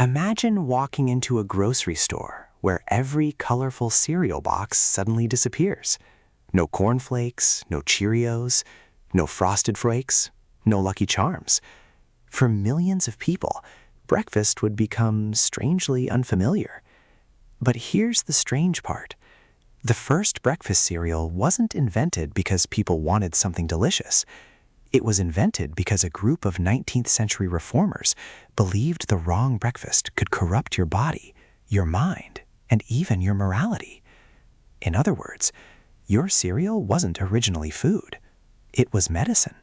Imagine walking into a grocery store where every colorful cereal box suddenly disappears. No cornflakes, no Cheerios, no Frosted Flakes, no Lucky Charms. For millions of people, breakfast would become strangely unfamiliar. But here's the strange part. The first breakfast cereal wasn't invented because people wanted something delicious. It was invented because a group of 19th century reformers believed the wrong breakfast could corrupt your body, your mind, and even your morality. In other words, your cereal wasn't originally food. It was medicine.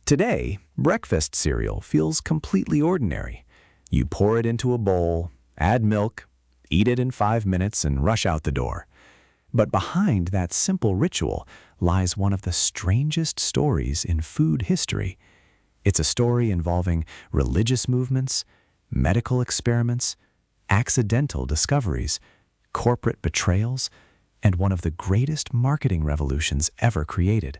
Today, breakfast cereal feels completely ordinary. You pour it into a bowl, add milk, eat it in 5 minutes, and rush out the door. But behind that simple ritual lies one of the strangest stories in food history. It's a story involving religious movements, medical experiments, accidental discoveries, corporate betrayals, and one of the greatest marketing revolutions ever created.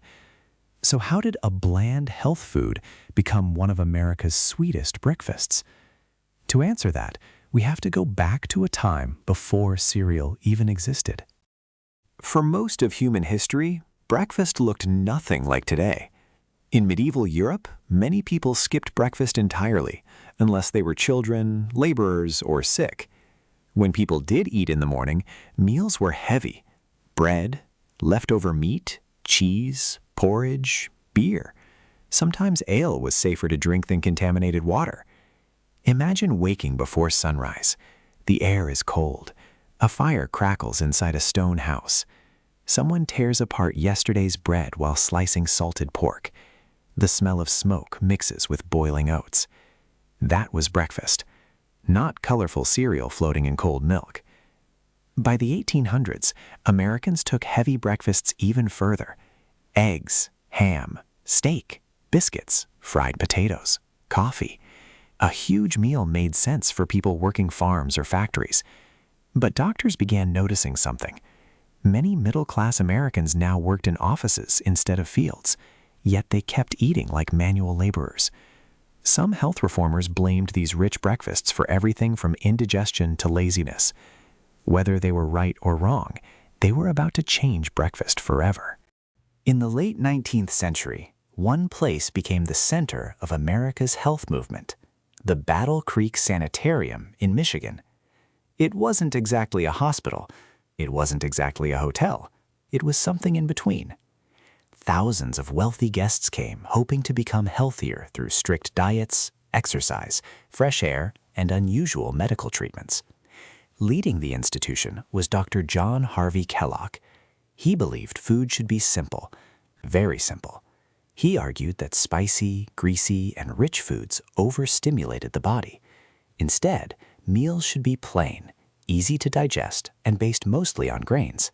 So how did a bland health food become one of America's sweetest breakfasts? To answer that, we have to go back to a time before cereal even existed. For most of human history, breakfast looked nothing like today. In medieval Europe, many people skipped breakfast entirely, unless they were children, laborers, or sick. When people did eat in the morning, meals were heavy. Bread, leftover meat, cheese, porridge, beer. Sometimes ale was safer to drink than contaminated water. Imagine waking before sunrise. The air is cold. A fire crackles inside a stone house. Someone tears apart yesterday's bread while slicing salted pork. The smell of smoke mixes with boiling oats. That was breakfast, not colorful cereal floating in cold milk. By the 1800s, Americans took heavy breakfasts even further. Eggs, ham, steak, biscuits, fried potatoes, coffee. A huge meal made sense for people working farms or factories. But doctors began noticing something. Many middle-class Americans now worked in offices instead of fields, yet they kept eating like manual laborers. Some health reformers blamed these rich breakfasts for everything from indigestion to laziness. Whether they were right or wrong, they were about to change breakfast forever. In the late 19th century, one place became the center of America's health movement: the Battle Creek Sanitarium in Michigan. It wasn't exactly a hospital. It wasn't exactly a hotel. It was something in between. Thousands of wealthy guests came, hoping to become healthier through strict diets, exercise, fresh air, and unusual medical treatments. Leading the institution was Dr. John Harvey Kellogg. He believed food should be simple, very simple. He argued that spicy, greasy, and rich foods overstimulated the body. Instead, meals should be plain, easy to digest, and based mostly on grains.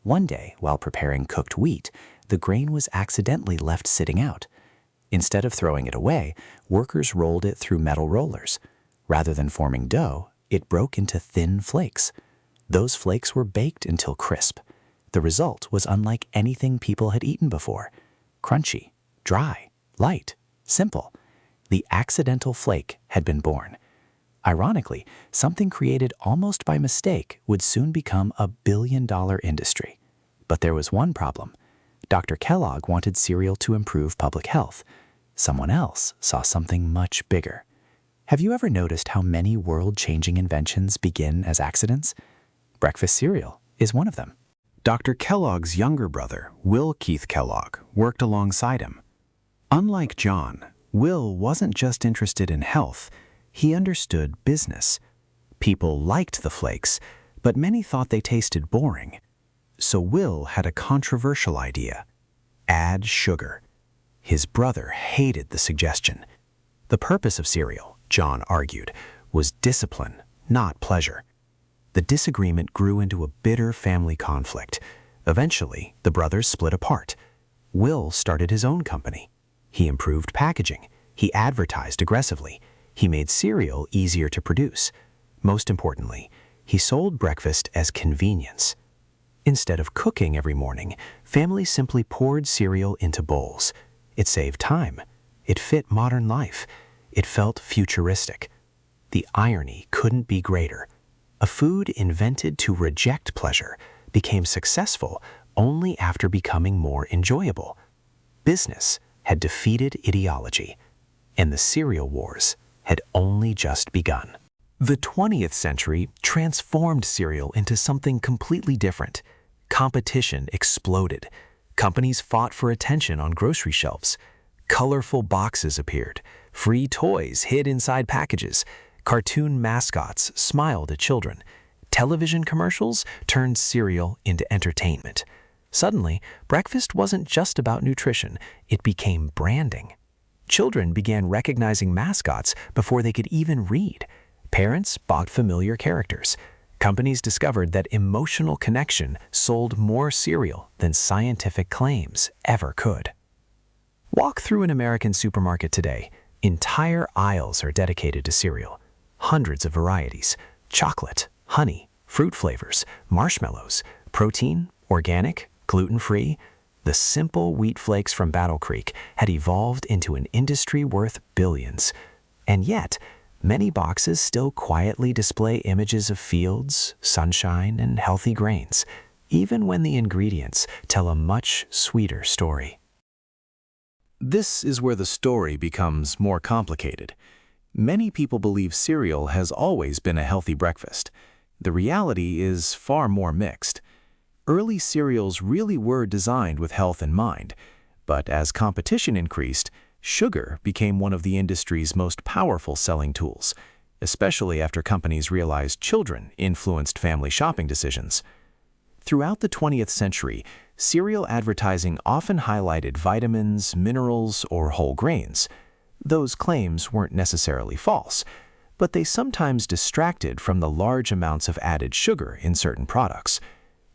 One day, while preparing cooked wheat, the grain was accidentally left sitting out. Instead of throwing it away, workers rolled it through metal rollers. Rather than forming dough, it broke into thin flakes. Those flakes were baked until crisp. The result was unlike anything people had eaten before. Crunchy, dry, light, simple. The accidental flake had been born. Ironically, something created almost by mistake would soon become a billion-dollar industry. But there was one problem. Dr. Kellogg wanted cereal to improve public health. Someone else saw something much bigger. Have you ever noticed how many world-changing inventions begin as accidents? Breakfast cereal is one of them. Dr. Kellogg's younger brother, Will Keith Kellogg, worked alongside him. Unlike John, Will wasn't just interested in health. He understood business. People liked the flakes, but many thought they tasted boring. So Will had a controversial idea: add sugar. His brother hated the suggestion. The purpose of cereal, John argued, was discipline, not pleasure. The disagreement grew into a bitter family conflict. Eventually, the brothers split apart. Will started his own company. He improved packaging. He advertised aggressively. He made cereal easier to produce. Most importantly, he sold breakfast as convenience. Instead of cooking every morning, families simply poured cereal into bowls. It saved time. It fit modern life. It felt futuristic. The irony couldn't be greater. A food invented to reject pleasure became successful only after becoming more enjoyable. Business had defeated ideology, and the cereal wars had only just begun. The 20th century transformed cereal into something completely different. Competition exploded. Companies fought for attention on grocery shelves. Colorful boxes appeared. Free toys hid inside packages. Cartoon mascots smiled at children. Television commercials turned cereal into entertainment. Suddenly, breakfast wasn't just about nutrition, it became branding. Children began recognizing mascots before they could even read. Parents bought familiar characters. Companies discovered that emotional connection sold more cereal than scientific claims ever could. Walk through an American supermarket today. Entire aisles are dedicated to cereal. Hundreds of varieties: chocolate, honey, fruit flavors, marshmallows, protein, organic, gluten-free. The simple wheat flakes from Battle Creek had evolved into an industry worth billions. And yet, many boxes still quietly display images of fields, sunshine, and healthy grains, even when the ingredients tell a much sweeter story. This is where the story becomes more complicated. Many people believe cereal has always been a healthy breakfast. The reality is far more mixed. Early cereals really were designed with health in mind, but as competition increased, sugar became one of the industry's most powerful selling tools, especially after companies realized children influenced family shopping decisions. Throughout the 20th century, cereal advertising often highlighted vitamins, minerals, or whole grains. Those claims weren't necessarily false, but they sometimes distracted from the large amounts of added sugar in certain products.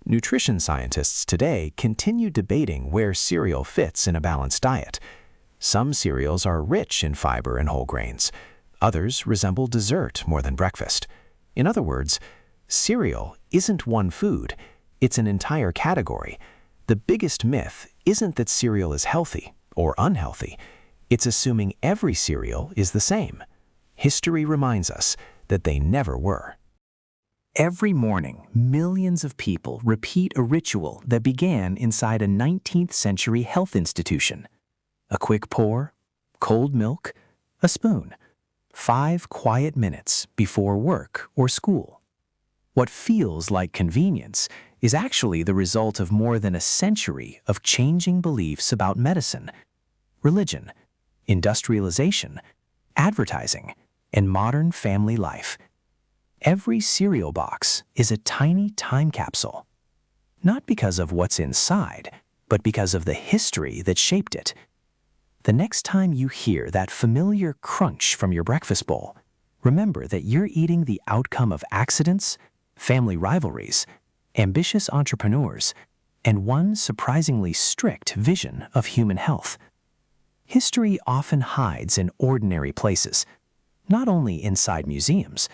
Nutrition scientists today continue debating where cereal fits in a balanced diet. Some cereals are rich in fiber and whole grains. Others resemble dessert more than breakfast. In other words, cereal isn't one food, it's an entire category. The biggest myth isn't that cereal is healthy or unhealthy. It's assuming every cereal is the same. History reminds us that they never were. Every morning, millions of people repeat a ritual that began inside a 19th century health institution. A quick pour, cold milk, a spoon. 5 quiet minutes before work or school. What feels like convenience is actually the result of more than a century of changing beliefs about medicine, religion, industrialization, advertising, and modern family life. Every cereal box is a tiny time capsule, not because of what's inside, but because of the history that shaped it. The next time you hear that familiar crunch from your breakfast bowl, remember that you're eating the outcome of accidents, family rivalries, ambitious entrepreneurs, and one surprisingly strict vision of human health. History often hides in ordinary places, not only inside museums,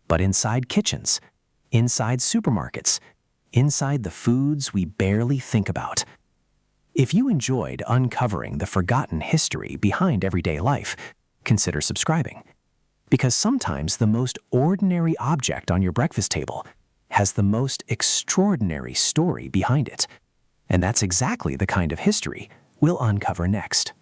but inside kitchens, inside supermarkets, inside the foods we barely think about. If you enjoyed uncovering the forgotten history behind everyday life, consider subscribing. Because sometimes the most ordinary object on your breakfast table has the most extraordinary story behind it. And that's exactly the kind of history we'll uncover next.